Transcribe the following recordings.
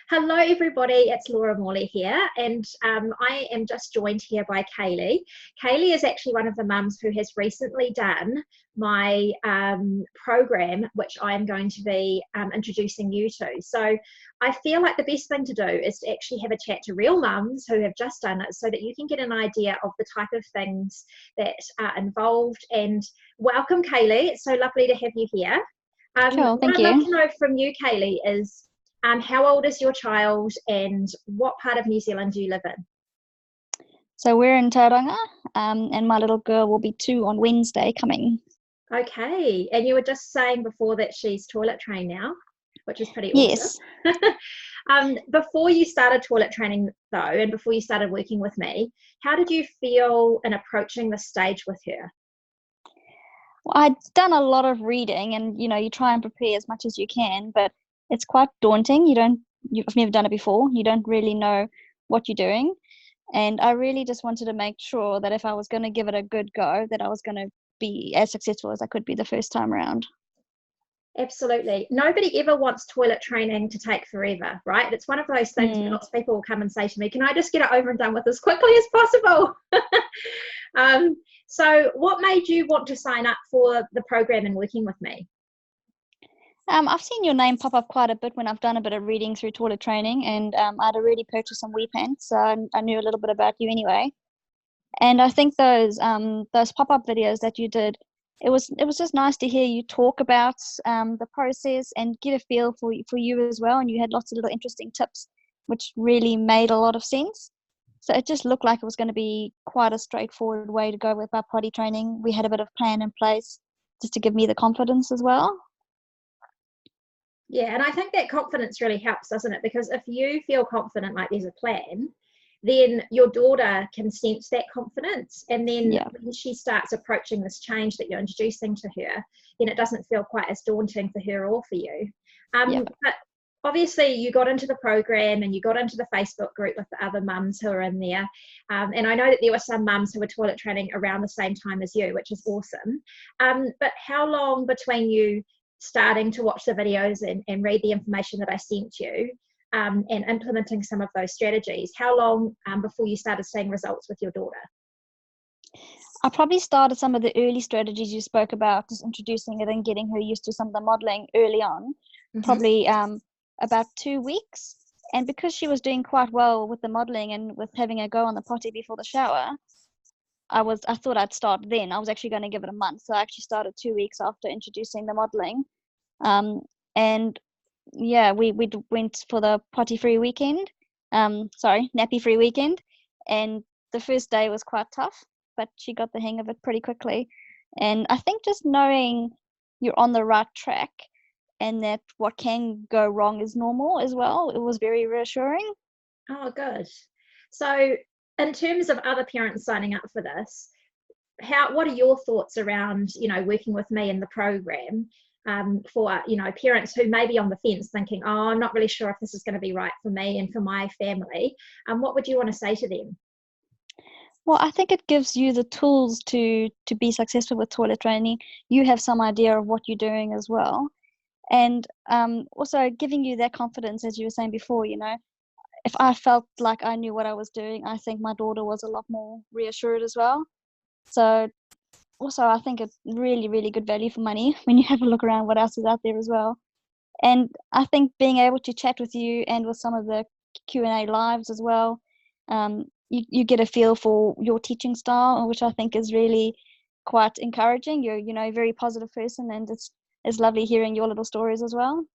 Hello, everybody. It's Laura Morley here, and I am just joined here by Kaylee. Kaylee is actually one of the mums who has recently done my program, which I am going to be introducing you to. So I feel like the best thing to do is to actually have a chat to real mums who have just done it so that you can get an idea of the type of things that are involved. And welcome, Kaylee. It's so lovely to have you here. Cool, What thank I'd love you. to know from you, Kaylee, is how old is your child and what part of New Zealand do you live in? So we're in Tauranga, and my little girl will be 2 on Wednesday coming. Okay, and you were just saying before that she's toilet trained now, which is pretty awesome. Yes. Before you started toilet training though, and before you started working with me, how did you feel in approaching the stage with her? Well, I'd done a lot of reading and, you try and prepare as much as you can, but it's quite daunting. You've never done it before. You don't really know what you're doing. And I really just wanted to make sure that if I was going to give it a good go, that I was going to be as successful as I could be the first time around. Absolutely. Nobody ever wants toilet training to take forever, right? It's one of those things where lots of people will come and say to me, can I just get it over and done with as quickly as possible? So what made you want to sign up for the program and working with me? I've seen your name pop up quite a bit when I've done a bit of reading through toilet training, and I'd already purchased some wee pants, so I knew a little bit about you anyway. And I think those pop-up videos that you did, it was just nice to hear you talk about the process and get a feel for you as well. And you had lots of little interesting tips, which really made a lot of sense. So it just looked like it was going to be quite a straightforward way to go with our potty training. We had a bit of plan in place just to give me the confidence as well. Yeah, and I think that confidence really helps, doesn't it? Because if you feel confident, like there's a plan, then your daughter can sense that confidence. And then Yeah. when she starts approaching this change that you're introducing to her, then it doesn't feel quite as daunting for her or for you. Yeah. But obviously you got into the program and you got into the Facebook group with the other mums who are in there. And I know that there were some mums who were toilet training around the same time as you, which is awesome. But how long between you starting to watch the videos and read the information that I sent you and implementing some of those strategies, how long before you started seeing results with your daughter? I probably started some of the early strategies you spoke about, just introducing it and getting her used to some of the modeling early on, probably about 2 weeks. And because she was doing quite well with the modeling and with having a go on the potty before the shower, I thought I'd start then. I was actually going to give it a month. So I actually started 2 weeks after introducing the modeling. And yeah, we went for the potty free weekend. Nappy free weekend. And the first day was quite tough, but she got the hang of it pretty quickly. And I think just knowing you're on the right track and that what can go wrong is normal as well, it was very reassuring. Oh, good. So in terms of other parents signing up for this, what are your thoughts around, working with me in the program for, parents who may be on the fence thinking, oh, I'm not really sure if this is going to be right for me and for my family. What would you want to say to them? Well, I think it gives you the tools to be successful with toilet training. You have some idea of what you're doing as well. And also giving you that confidence, as you were saying before, if I felt like I knew what I was doing, I think my daughter was a lot more reassured as well. So also, I think it's really, really good value for money when you have a look around what else is out there as well. And I think being able to chat with you and with some of the Q&A lives as well, you get a feel for your teaching style, which I think is really quite encouraging. You're, a very positive person, and it's lovely hearing your little stories as well.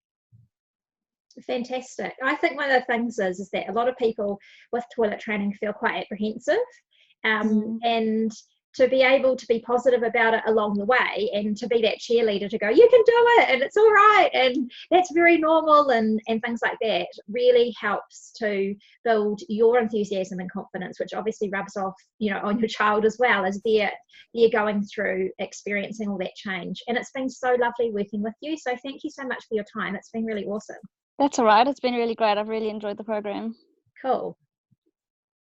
Fantastic. I think one of the things is that a lot of people with toilet training feel quite apprehensive, and to be able to be positive about it along the way and to be that cheerleader to go, you can do it and it's all right and that's very normal and things like that really helps to build your enthusiasm and confidence, which obviously rubs off, on your child as well as they're going through experiencing all that change. And it's been so lovely working with you. So thank you so much for your time. It's been really awesome. That's all right. It's been really great. I've really enjoyed the program. Cool.